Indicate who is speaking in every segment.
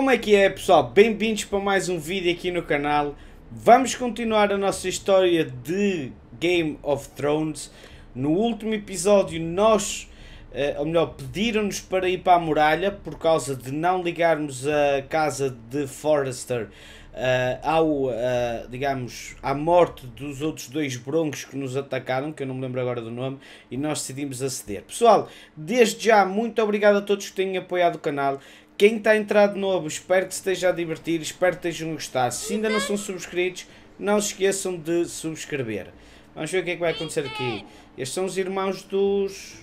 Speaker 1: Como é que é, pessoal? Bem-vindos para mais um vídeo aqui no canal. Vamos continuar a nossa história de Game of Thrones. No último episódio nós, ou melhor, pediram-nos para ir para a muralha por causa de não ligarmos a casa de Forrester digamos, à morte dos outros dois broncos que nos atacaram, que eu não me lembro agora do nome, e nós decidimos aceder. Pessoal, desde já, muito obrigado a todos que têm apoiado o canal. Quem está entrado novo, espero que se esteja a divertir, espero que estejam a gostar. Se ainda não são subscritos, não se esqueçam de subscrever. Vamos ver o que é que vai acontecer aqui. Estes são os irmãos dos...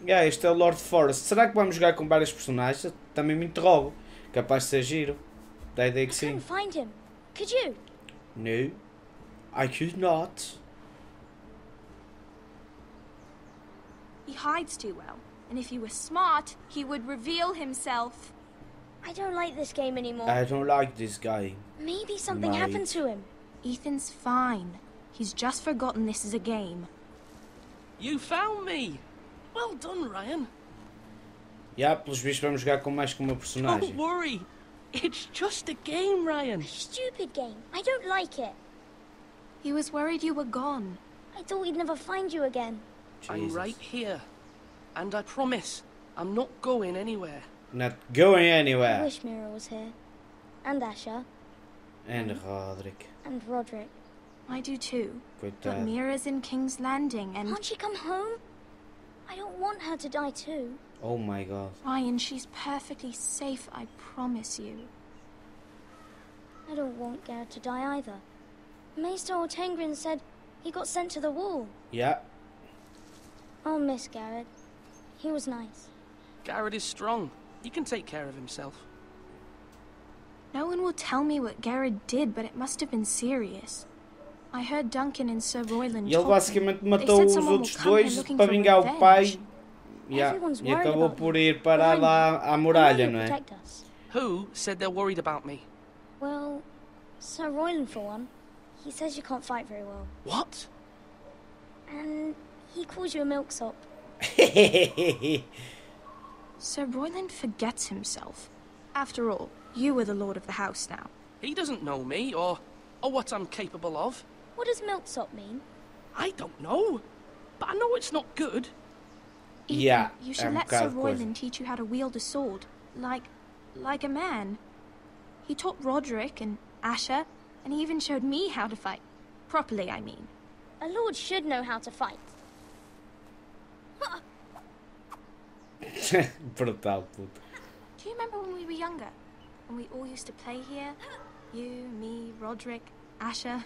Speaker 1: este é o Lord Forrest. Será que vamos jogar com vários personagens? Também me interrogo. Capaz de ser giro. Da ideia que sim. No, I could not.
Speaker 2: He hides too well. And if he were smart, he would reveal himself.
Speaker 3: I don't like this game anymore.
Speaker 1: I don't like this guy.
Speaker 3: Maybe something happened to him.
Speaker 2: Ethan's fine. He's just forgotten this is a game.
Speaker 4: You found me! Well done, Ryan.
Speaker 1: Pelos vistos vamos jogar com mais que uma personagem.
Speaker 4: Don't worry. It's just a game, Ryan.
Speaker 3: A stupid game. I don't like it.
Speaker 2: He was worried you were gone.
Speaker 3: I thought we'd never find you again.
Speaker 1: Jesus.
Speaker 4: I'm right here. And I promise, I'm not going anywhere.
Speaker 1: Not going
Speaker 3: I
Speaker 1: anywhere.
Speaker 3: wish Mira was here. And Asher.
Speaker 1: And Roderick.
Speaker 3: And Roderick.
Speaker 2: I do too. But
Speaker 1: Coitado.
Speaker 2: Mira's in King's Landing and...
Speaker 3: Can't she come home? I don't want her to die too.
Speaker 1: Oh my god.
Speaker 2: Ryan, she's perfectly safe, I promise you.
Speaker 3: I don't want Garrett to die either. Maester Ortengrin said he got sent to the wall.
Speaker 1: Yeah.
Speaker 3: I'll miss Garrett. He was nice.
Speaker 4: Garrett is strong. He can take care of himself.
Speaker 2: No one will tell me what Garrett did, but it must have been serious. I heard Duncan and Sir Royland
Speaker 1: E ele
Speaker 2: talking.
Speaker 1: basicamente
Speaker 2: They
Speaker 1: matou
Speaker 2: said
Speaker 1: os
Speaker 2: someone
Speaker 1: outros
Speaker 2: will come here
Speaker 1: dois
Speaker 2: looking
Speaker 1: para
Speaker 2: for
Speaker 1: vingar o
Speaker 2: revenge.
Speaker 1: pai.
Speaker 3: Everyone's
Speaker 1: E
Speaker 3: worried
Speaker 1: acabou
Speaker 3: about
Speaker 1: por
Speaker 3: you.
Speaker 1: ir parar lá à muralha, não é?
Speaker 3: Protect us.
Speaker 4: Who said they're worried about me?
Speaker 3: Well, Sir Royland for one. He says you can't fight very well.
Speaker 4: What?
Speaker 3: And he calls you a milksop.
Speaker 2: Sir Royland forgets himself. After all, you are the lord of the house now.
Speaker 4: He doesn't know me or what I'm capable of.
Speaker 3: What does milksop mean?
Speaker 4: I don't know. But I know it's not good.
Speaker 2: Ethan, you should let Sir
Speaker 1: bocado de
Speaker 2: Royland teach you how to wield a sword, like a man. He taught Roderick and Asher, and he even showed me how to fight. Properly, I mean.
Speaker 3: A lord should know how to fight.
Speaker 1: Brutal, puto.
Speaker 2: Do you remember when we were younger? When we all used to play here? You, me, Roderick, Asher.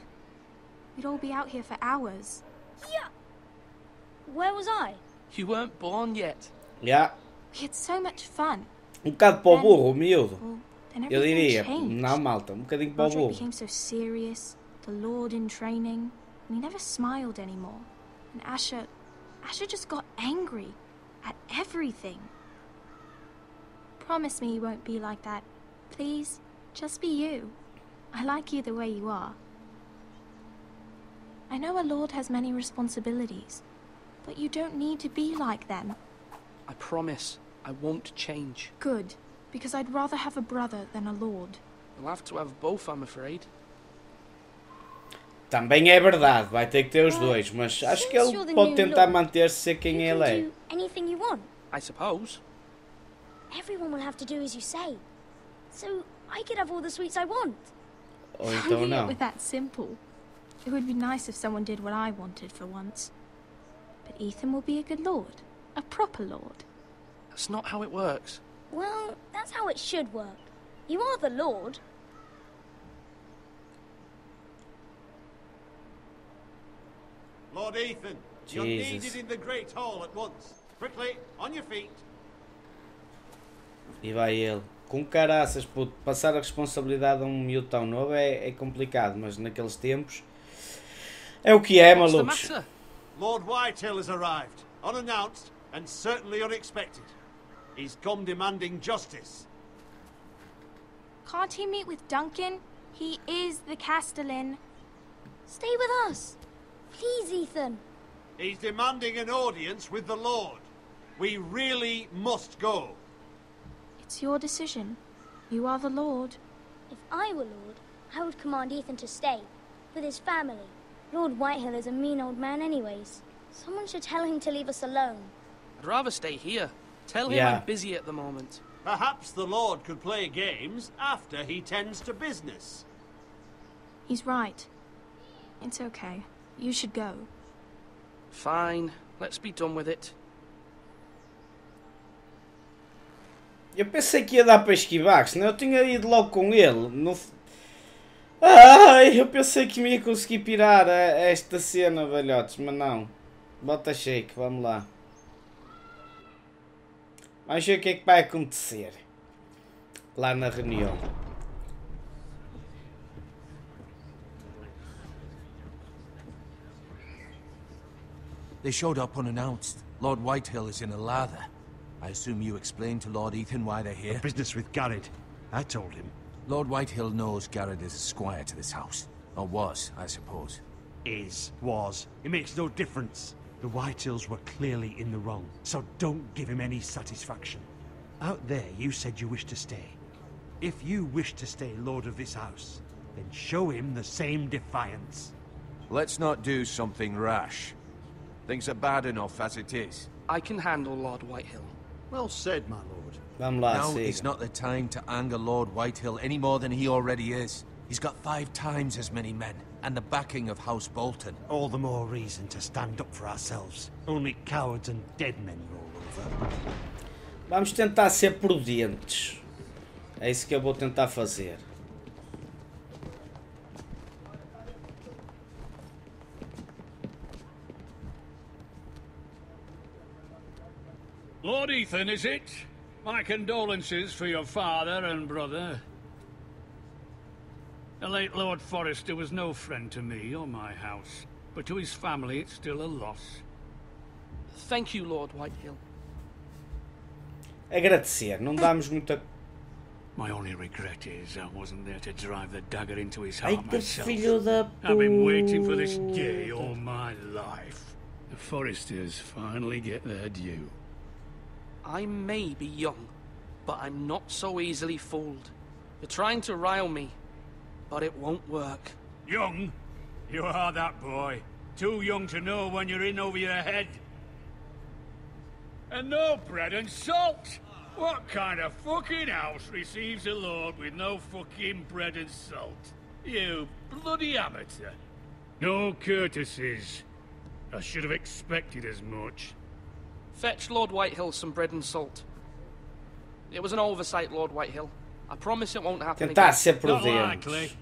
Speaker 2: We'd all be out here for hours.
Speaker 3: Yeah. Where was I?
Speaker 4: You weren't born yet.
Speaker 1: Yeah.
Speaker 2: We had so much fun.
Speaker 1: Bocado para o burro, o miúdo.
Speaker 2: Well, then
Speaker 1: Eu
Speaker 2: everything
Speaker 1: diria,
Speaker 2: changed.
Speaker 1: não malta, bocadinho para o
Speaker 2: Roderick
Speaker 1: burro.
Speaker 2: became so serious, the Lord in training, and he never smiled anymore. And Asher just got angry at everything. Promise me you won't be like that. Please, just be you. I like you the way you are. I know a lord has many responsibilities, but you don't need to be like them.
Speaker 4: I promise I won't change.
Speaker 2: Good, because I'd rather have a brother than a lord.
Speaker 4: We'll have to have both, I'm afraid.
Speaker 1: Também é verdade, vai ter que ter os dois, mas acho que ele pode tentar manter-se ser quem
Speaker 3: You
Speaker 1: ele
Speaker 3: can
Speaker 1: é.
Speaker 3: do anything you want.
Speaker 4: I suppose.
Speaker 3: Everyone will have to do as you say. So I could have all the sweets I want.
Speaker 1: Ou então
Speaker 2: Only it
Speaker 1: não.
Speaker 2: was that simple. It would be nice if someone did what I wanted for once. But Ethan will be a good lord. A proper lord.
Speaker 4: That's not how it works.
Speaker 3: Well, that's how it should work. You are the Lord.
Speaker 5: Lord Ethan, you're
Speaker 1: Jesus.
Speaker 5: needed in the Great Hall at once. Quickly, on your feet.
Speaker 1: E vai ele. Com caraças, puto, passar a responsabilidade a um miúdo tão novo é complicado, mas naqueles tempos é o que é,
Speaker 4: What's the
Speaker 1: malucos.
Speaker 4: matter?
Speaker 5: Lord Whitetail has arrived, unannounced and certainly unexpected. He's come demanding justice.
Speaker 2: Can't he meet with Duncan? He is the Castellan.
Speaker 3: Stay with us. Please, Ethan.
Speaker 5: He's demanding an audience with the Lord. We really must go.
Speaker 2: It's your decision. You are the Lord.
Speaker 3: If I were Lord, I would command Ethan to stay, with his family. Lord Whitehill is a mean old man anyways. Someone should tell him to leave us alone.
Speaker 4: I'd rather stay here. Tell him I'm busy at the moment.
Speaker 5: Perhaps the Lord could play games after he tends to business.
Speaker 2: He's right. It's okay. You should go.
Speaker 4: Fine. Let's be done with it.
Speaker 1: Eu pensei que ia dar para esquivar, senão eu tinha ido logo com ele. No... Ai, eu pensei que me ia conseguir pirar a esta cena, velhotes, mas não. Bota shake, vamos lá. Vamos ver o que é que vai acontecer lá na reunião.
Speaker 6: They showed up unannounced. Lord Whitehill is in a lather. I assume you explained to Lord Ethan why they're here?
Speaker 5: The business with Garrett. I told him.
Speaker 6: Lord Whitehill knows Garrett is a squire to this house. Or was, I suppose.
Speaker 5: Was. It makes no difference. The Whitehills were clearly in the wrong, so don't give him any satisfaction. Out there, you said you wished to stay. If you wish to stay Lord of this house, then show him the same defiance.
Speaker 6: Let's not do something rash. Things are bad enough as it is.
Speaker 4: I can handle Lord Whitehill.
Speaker 5: Well said, my lord.
Speaker 1: Vamos lá,
Speaker 6: Now
Speaker 1: siga.
Speaker 6: is not the time to anger Lord Whitehill any more than he already is. He's got 5 times as many men, and the backing of House Bolton.
Speaker 5: All the more reason to stand up for ourselves. Only cowards and dead men roll over.
Speaker 1: Vamos tentar ser prudentes. É isso que eu vou tentar fazer.
Speaker 7: Lord Ethan, is it? My condolences for your father and brother. The late Lord Forrester was no friend to me or my house, but to his family it's still a loss.
Speaker 4: Thank you, Lord Whitehill.
Speaker 1: Agradecer, não damos muita...
Speaker 7: My only regret is I wasn't there to drive the dagger into his
Speaker 1: Ai,
Speaker 7: heart
Speaker 1: que
Speaker 7: myself.
Speaker 1: filho da
Speaker 7: I've been waiting for this
Speaker 1: puta.
Speaker 7: day all my life. The Forresters finally get their due.
Speaker 4: I may be young, but I'm not so easily fooled. You're trying to rile me, but it won't work.
Speaker 7: Young? You are that boy. Too young to know when you're in over your head. And no bread and salt! What kind of fucking house receives a lord with no fucking bread and salt? You bloody amateur. No courtesies. I should have expected as much.
Speaker 4: Fetch Lord Whitehill some bread and salt. It was an oversight, Lord Whitehill. I promise it won't happen
Speaker 1: Tentar
Speaker 4: again.
Speaker 1: ser
Speaker 7: Not
Speaker 1: prudentes.
Speaker 7: likely.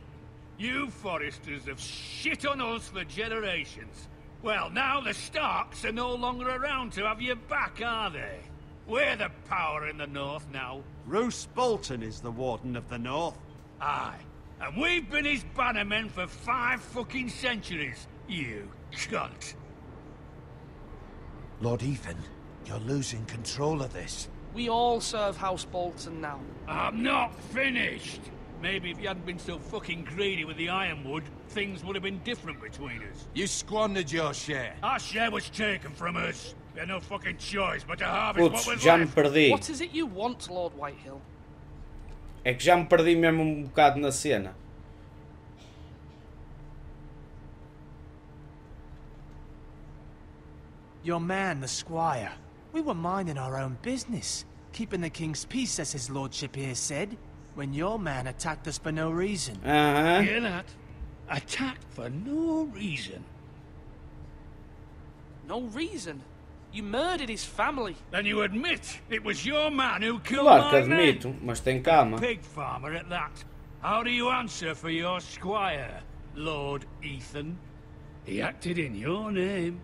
Speaker 7: You Forresters have shit on us for generations. Well, now the Starks are no longer around to have your back, are they? We're the power in the north now.
Speaker 5: Roose Bolton is the Warden of the North.
Speaker 7: Aye. And we've been his bannermen for 5 fucking centuries. You cunt.
Speaker 6: Lord Ethan, you're losing control of this.
Speaker 4: We all serve House Bolton now.
Speaker 7: I'm not finished. Maybe if you hadn't been so fucking greedy with the ironwood, things would have been different between us.
Speaker 6: You squandered your share.
Speaker 7: Our share was taken from us. We had no fucking choice but to harvest
Speaker 1: Putz,
Speaker 7: what was
Speaker 1: já me
Speaker 7: left.
Speaker 1: perdi.
Speaker 4: What is it you want, Lord Whitehill?
Speaker 1: É que já me perdi mesmo bocado na cena.
Speaker 8: Your man, the squire. We were minding our own business, keeping the king's peace, as his lordship here said, when your man attacked us for no reason.
Speaker 1: Aham.
Speaker 7: Hear that? Attacked for no reason.
Speaker 4: No reason. You murdered his family.
Speaker 7: Then you admit it was your man who killed
Speaker 1: Claro que
Speaker 7: my men.
Speaker 1: admito, mas tem calma.
Speaker 7: Pig farmer at that. How do you answer for your squire, Lord Ethan? He acted in your name.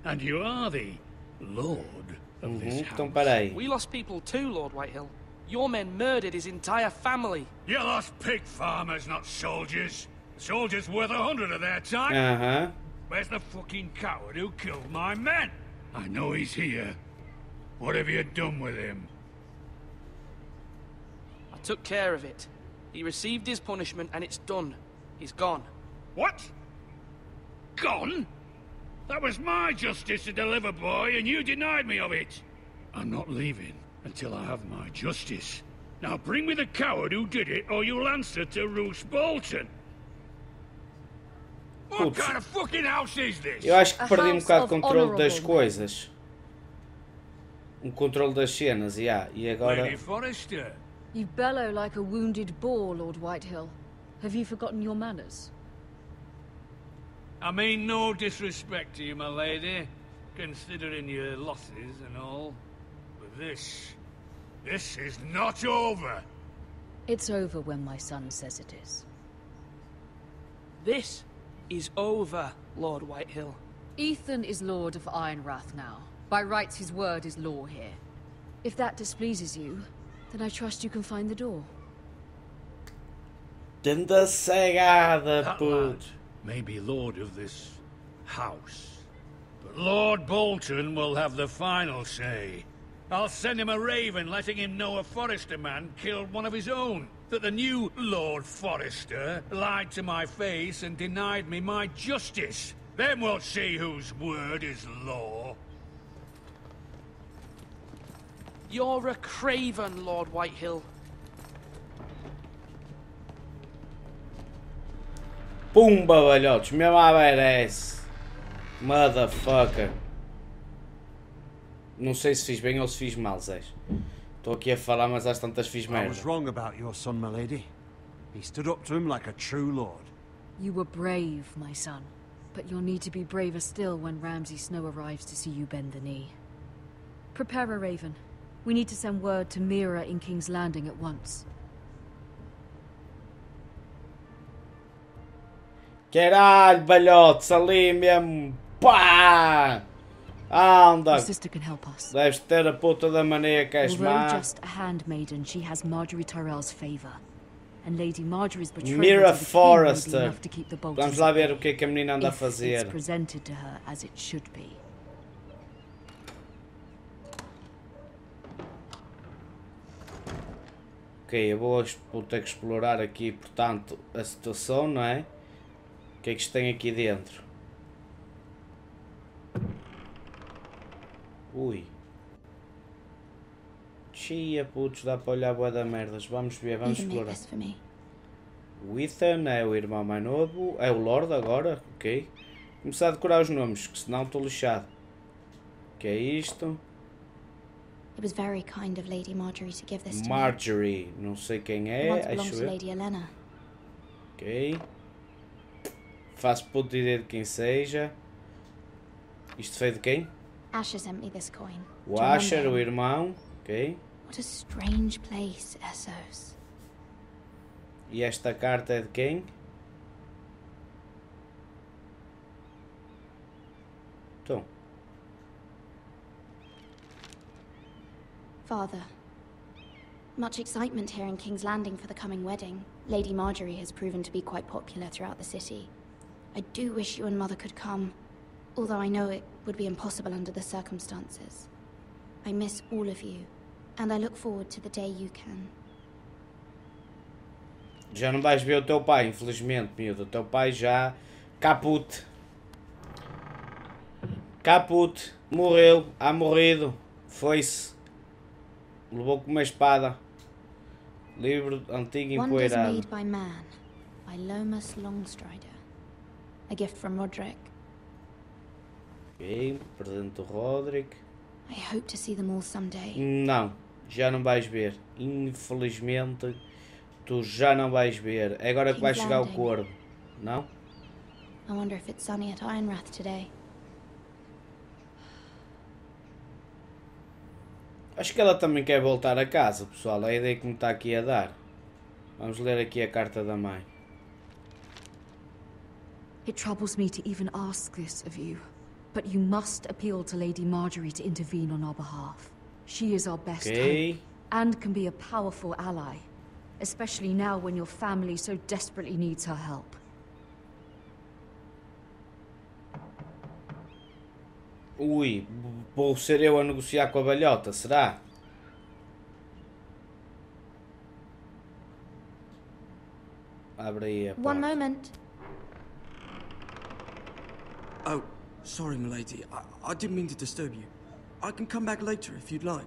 Speaker 7: And you are the Lord of this house.
Speaker 1: Então parei.
Speaker 4: We lost people too, Lord Whitehill. Your men murdered his entire family.
Speaker 7: You lost pig farmers, not soldiers. Soldiers worth 100 of their time.
Speaker 1: Aham.
Speaker 7: Where's the fucking coward who killed my men? I know he's here. What have you done with him?
Speaker 4: I took care of it. He received his punishment and it's done. He's gone.
Speaker 7: What? Gone? That was my justice to deliver, boy, and you denied me of it. I'm not leaving until I have my justice. Now bring me the coward who did it, or you'll answer to Roose Bolton. What kind of fucking house is this?
Speaker 1: Eu acho que perdi bocado de controle das coisas. Controle das cenas, yeah. E agora...
Speaker 7: Lady Forrester.
Speaker 9: You bellow like a wounded boar, Lord Whitehill. Have you forgotten your manners?
Speaker 7: I mean no disrespect to you, my lady, considering your losses and all. But this is not over.
Speaker 9: It's over when my son says it is.
Speaker 4: This is over, Lord Whitehill.
Speaker 9: Ethan is Lord of Ironrath now. By rights, his word is law here. If that displeases you, then I trust you can find the door.
Speaker 1: Tanta cegada, puto.
Speaker 7: May be lord of this house, but Lord Bolton will have the final say. I'll send him a raven letting him know a Forrester man killed one of his own. That the new Lord Forrester lied to my face and denied me my justice. Then we'll see whose word is law.
Speaker 4: You're a craven, Lord Whitehill.
Speaker 1: Pumba, velhotes, mesmo a merece. Motherfucker. Não sei se fiz bem ou se fiz mal, Zé. Estou aqui a falar, mas às tantas fiz merda.
Speaker 5: I was wrong about your son, my lady. He stood up to him like a true lord.
Speaker 9: You were brave, my son. But you'll need to be braver still when Ramsay Snow arrives to see you bend the knee. Prepare a raven. We need to send word to Mira in King's Landing at once.
Speaker 1: Caralho, balhotes, ali mesmo. Pá! Anda!
Speaker 9: Your sister can help us.
Speaker 1: Deves ter a puta da maneira que és má.
Speaker 9: Although just a handmaiden, she has Marjorie Tyrell's favor. And Lady Marjorie's betrayal
Speaker 1: Mira
Speaker 9: to the
Speaker 1: Forrester.
Speaker 9: king may be enough to keep the Boltons
Speaker 1: Vamos lá ver o que é que a menina anda a fazer.
Speaker 9: It's presented to her as it should be.
Speaker 1: Ok, eu vou ter que explorar aqui, portanto, a situação, não é? O que é que isto tem aqui dentro? Ui. Chia, putz, dá para olhar boa da merdas. Vamos ver, vamos explorar. O Ethan é o irmão mais novo. É o Lorde agora, ok. Começar a decorar os nomes, que senão estou lixado. O que é isto?
Speaker 2: It was very kind of Lady Marjorie to give this to
Speaker 1: Marjorie, não sei quem é, acho eu.
Speaker 2: Lady Elena.
Speaker 1: Ok. Faço puta ideia de quem seja. Isto veio de quem?
Speaker 2: Asher sent me this coin.
Speaker 1: O Asher, o irmão. Ok.
Speaker 2: What a strange place, Essos.
Speaker 1: E esta carta é de quem? Então.
Speaker 2: Father, much excitement here in King's Landing for the coming wedding. Lady Marjorie has proven to be quite popular throughout the city. I do wish you and Mother could come, although I know it would be impossible under the circumstances. I miss all of you, and I look forward to the day you can.
Speaker 1: Já não vais ver o teu pai, infelizmente, miúdo. O teu pai já... Caput. Caput. Morreu. Ha morrido. Foi-se. Levou com uma espada. Livro antigo empoeirado.
Speaker 2: Wonders made by man, by Lomas Longstrider. A gift from Roderick.
Speaker 1: Ok, presente do Roderick.
Speaker 2: I hope to see them all someday.
Speaker 1: Não, já não vais ver. Infelizmente, tu já não vais ver. É agora que vai chegar o corvo, não?
Speaker 2: I wonder if it's sunny at Ironrath today.
Speaker 1: Acho que ela também quer voltar a casa, pessoal. É a ideia que me está aqui a dar. Vamos ler aqui a carta da mãe.
Speaker 9: It troubles me to even ask this of you, but you must appeal to Lady Marjorie to intervene on our behalf. She is our best hope, and can be a powerful ally, especially now when your family so desperately needs her help.
Speaker 1: Ui, vou ser eu a negociar com a balhota, será? Abre aí a porta.
Speaker 2: One moment.
Speaker 10: Oh, sorry, milady. I didn't mean to disturb you. I can come back later if you'd like.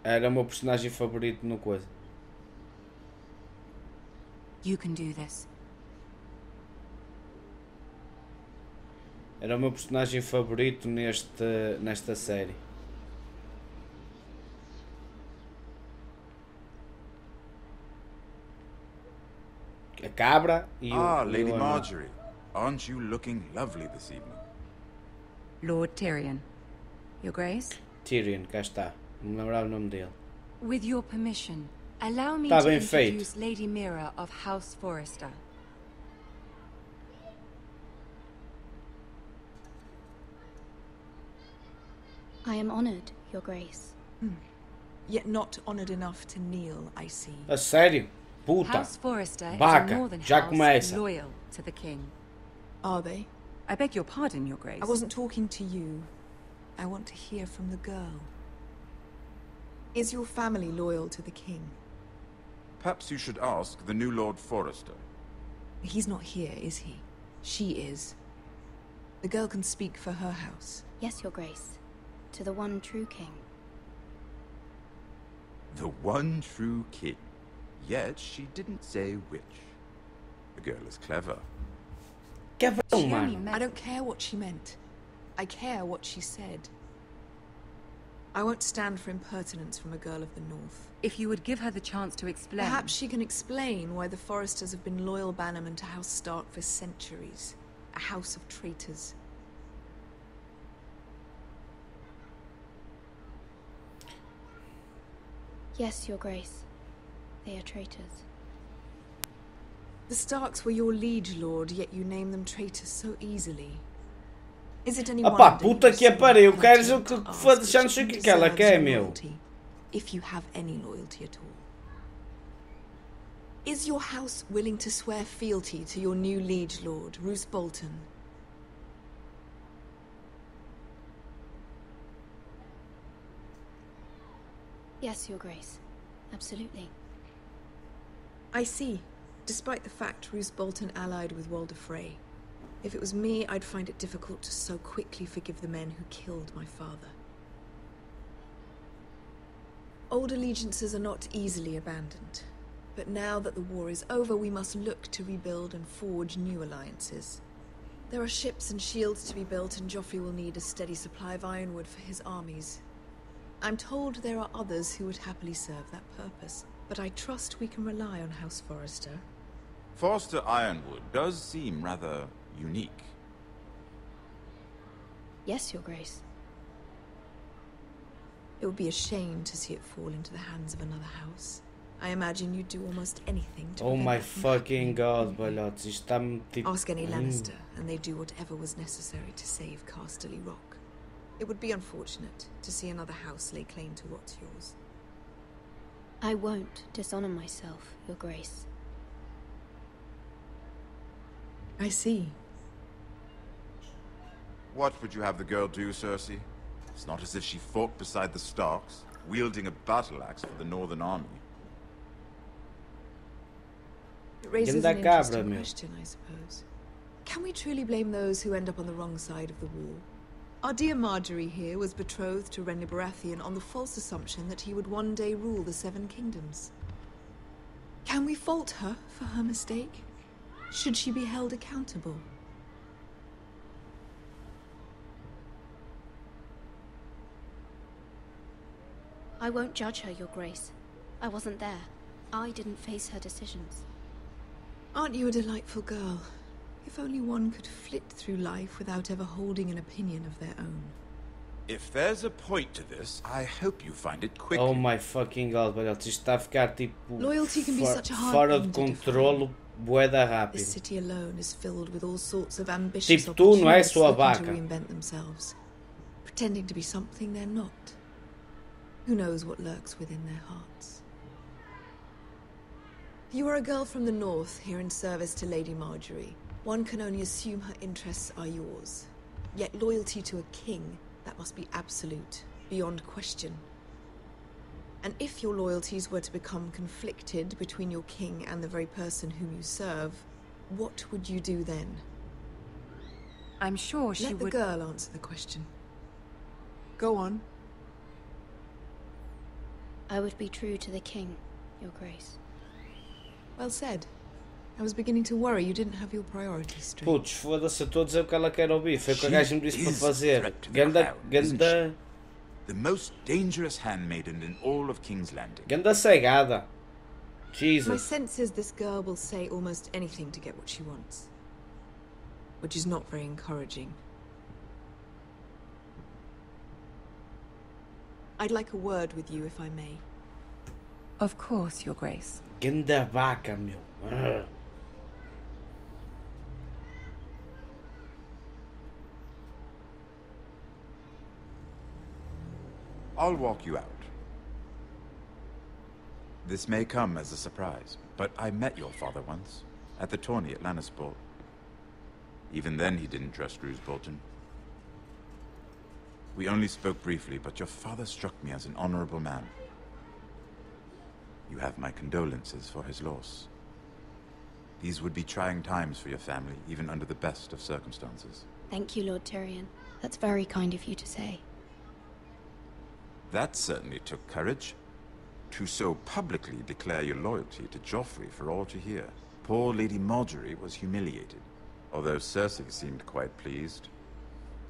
Speaker 1: Era o meu personagem favorito no coisa.
Speaker 11: You can do this.
Speaker 1: Era o meu personagem favorito nesta série. A cabra e o...
Speaker 12: Lady Marjorie. Aren't you looking lovely this evening?
Speaker 11: Lord Tyrion. Your Grace?
Speaker 1: Tyrion, cá está. Não me lembrava o nome dele.
Speaker 11: With your permission, allow me
Speaker 1: Tá
Speaker 11: to
Speaker 1: bem
Speaker 11: introduce
Speaker 1: feito.
Speaker 11: Lady Mira of House Forrester.
Speaker 2: I am honored, Your Grace.
Speaker 13: Yet not honored enough to kneel, I see.
Speaker 1: A sério? Puta.
Speaker 11: House Forrester
Speaker 1: Vaca.
Speaker 11: is a northern
Speaker 1: Já
Speaker 11: house
Speaker 1: começa.
Speaker 11: loyal to the king.
Speaker 13: Are they?
Speaker 11: I beg your pardon, Your Grace.
Speaker 13: I wasn't talking to you. I want to hear from the girl. Is your family loyal to the king?
Speaker 12: Perhaps you should ask the new Lord Forrester.
Speaker 13: He's not here, is he? She is. The girl can speak for her house.
Speaker 2: Yes, Your Grace. To the one true king.
Speaker 12: The one true king. Yet she didn't say which. The girl is clever.
Speaker 13: I don't care what she meant. I care what she said. I won't stand for impertinence from a girl of the North.
Speaker 11: If you would give her the chance to explain...
Speaker 13: Perhaps she can explain why the Forresters have been loyal bannermen to House Stark for centuries. A house of traitors.
Speaker 2: Yes, Your Grace. They are traitors.
Speaker 13: The Starks were your liege lord, yet you name them traitors so easily. Is it any
Speaker 1: Opa, puta que pariu, queres o que já não sei o que ela quer, meu.
Speaker 13: If you have any loyalty at all. Is your house willing to swear fealty to your new liege lord, Roose Bolton?
Speaker 2: Yes, Your Grace. Absolutely.
Speaker 13: I see. Despite the fact Roose Bolton allied with Walder Frey. If it was me, I'd find it difficult to so quickly forgive the men who killed my father. Old allegiances are not easily abandoned. But now that the war is over, we must look to rebuild and forge new alliances. There are ships and shields to be built, and Joffrey will need a steady supply of ironwood for his armies. I'm told there are others who would happily serve that purpose, but I trust we can rely on House Forrester.
Speaker 12: Forrester Ironwood does seem rather unique.
Speaker 2: Yes, Your Grace.
Speaker 13: It would be a shame to see it fall into the hands of another house. I imagine you'd do almost anything to
Speaker 1: Oh my fucking god, balhotes, isto está-me tipo...
Speaker 13: Ask any Lannister, and they'd do whatever was necessary to save Casterly Rock. It would be unfortunate to see another house lay claim to what's yours.
Speaker 2: I won't dishonor myself, Your Grace.
Speaker 13: I see.
Speaker 12: What would you have the girl do, Cersei? It's not as if she fought beside the Starks, wielding a battle axe for the Northern Army.
Speaker 13: It raises an interesting question, I suppose. Can we truly blame those who end up on the wrong side of the wall? Our dear Marjorie here was betrothed to Renly Baratheon on the false assumption that he would one day rule the Seven Kingdoms. Can we fault her for her mistake? Should she be held accountable?
Speaker 2: I won't judge her, Your Grace. I wasn't there. I didn't face her decisions.
Speaker 13: Aren't you a delightful girl? If only one could flit through life without ever holding an opinion of their own.
Speaker 12: If there's a point to this, I hope you find it quickly.
Speaker 1: Oh my fucking god, balhotes, isto está a ficar tipo...
Speaker 13: Loyalty can be such a hard
Speaker 1: fora
Speaker 13: thing
Speaker 1: de
Speaker 13: to
Speaker 1: controlo, bué da rápido.
Speaker 13: This city alone is filled with all sorts of ambitious
Speaker 1: Tipo tu, não é
Speaker 13: opportunists
Speaker 1: sua
Speaker 13: looking
Speaker 1: vaca.
Speaker 13: to reinvent themselves, pretending to be something they're not. Who knows what lurks within their hearts? You are a girl from the north, here in service to Lady Marjorie. One can only assume her interests are yours. Yet loyalty to a king, that must be absolute, beyond question. And if your loyalties were to become conflicted between your king and the very person whom you serve, what would you do then?
Speaker 11: I'm sure she would...
Speaker 13: Let the girl answer the question. Go on.
Speaker 2: I would be true to the king, Your Grace.
Speaker 13: Well said. I was beginning to worry you didn't have your priorities straight.
Speaker 1: Putz, foda-se, eu estou a dizer o que ela quer ouvir. Foi o que a gaja me disse para fazer. Ganda...
Speaker 12: The most dangerous handmaiden in all of King's Landing.
Speaker 1: Ganda cegada. Jesus.
Speaker 13: My sense is this girl will say almost anything to get what she wants. Which is not very encouraging. I'd like a word with you, if I may.
Speaker 11: Of course, Your Grace.
Speaker 1: Ganda vaca, meu.
Speaker 12: I'll walk you out. This may come as a surprise, but I met your father once, at the tourney at Lannisport. Even then he didn't trust Roose Bolton. We only spoke briefly, but your father struck me as an honorable man. You have my condolences for his loss. These would be trying times for your family, even under the best of circumstances.
Speaker 2: Thank you, Lord Tyrion. That's very kind of you to say.
Speaker 12: That certainly took courage. To so publicly declare your loyalty to Joffrey for all to hear. Poor Lady Marjorie was humiliated, although Cersei seemed quite pleased.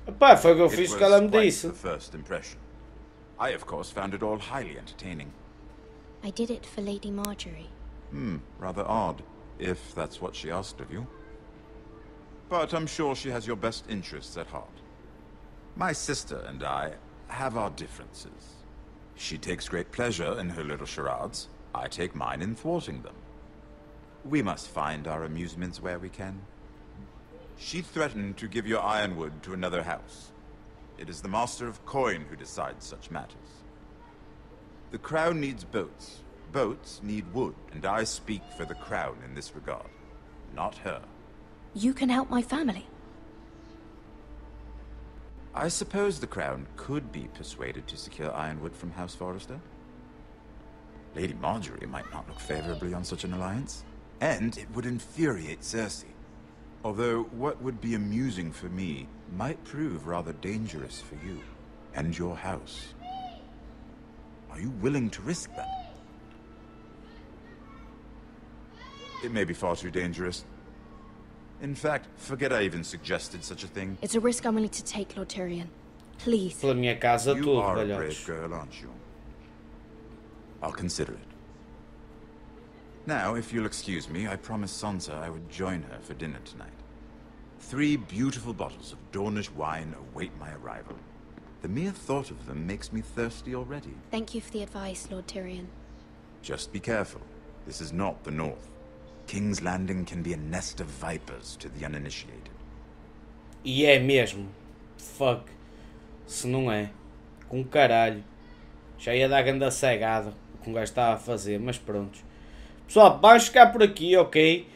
Speaker 1: Epá, foi o que eu fiz que ela me disse.
Speaker 12: The first impression. I, of course, found it all highly entertaining.
Speaker 2: I did it for Lady Marjorie.
Speaker 12: Rather odd, if that's what she asked of you. But I'm sure she has your best interests at heart. My sister and I have our differences. She takes great pleasure in her little charades. I take mine in thwarting them. We must find our amusements where we can. She threatened to give your ironwood to another house. It is the Master of Coin who decides such matters. The Crown needs boats. Boats need wood, and I speak for the Crown in this regard, not her.
Speaker 2: You can help my family.
Speaker 12: I suppose the Crown could be persuaded to secure ironwood from House Forrester. Lady Marjorie might not look favorably on such an alliance, and it would infuriate Cersei. Although what would be amusing for me might prove rather dangerous for you and your house. Are you willing to risk that? It may be far too dangerous. In fact, forget I even suggested such a thing.
Speaker 2: It's a risk I'm willing to take, Lord Tyrion. Please.
Speaker 1: Pela minha casa
Speaker 12: you
Speaker 1: tudo,
Speaker 12: are a
Speaker 1: velhotes.
Speaker 12: brave girl, aren't you? I'll consider it. Now, if you'll excuse me, I promised Sansa I would join her for dinner tonight. 3 beautiful bottles of Dornish wine await my arrival. The mere thought of them makes me thirsty already.
Speaker 2: Thank you for the advice, Lord Tyrion.
Speaker 12: Just be careful. This is not the North. King's Landing can be a nest of vipers to the uninitiated.
Speaker 1: E é mesmo. Fuck. Se não é. Com caralho. Já ia dar ganda cegada o que um gajo estava a fazer, mas pronto. Pessoal, vamos ficar por aqui, ok?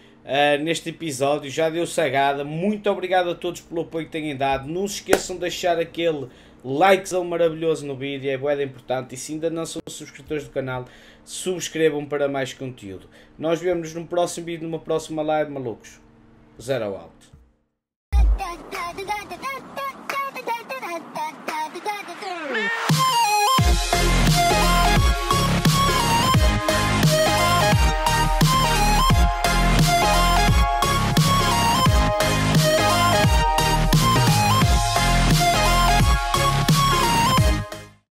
Speaker 1: Neste episódio já deu cegada. Muito obrigado a todos pelo apoio que têm dado. Não se esqueçam de deixar aquele likezão maravilhoso no vídeo, é bué importante. E se ainda não são subscritores do canal, subscrevam para mais conteúdo. Nós vemos no próximo vídeo, numa próxima live, malucos. Zero out.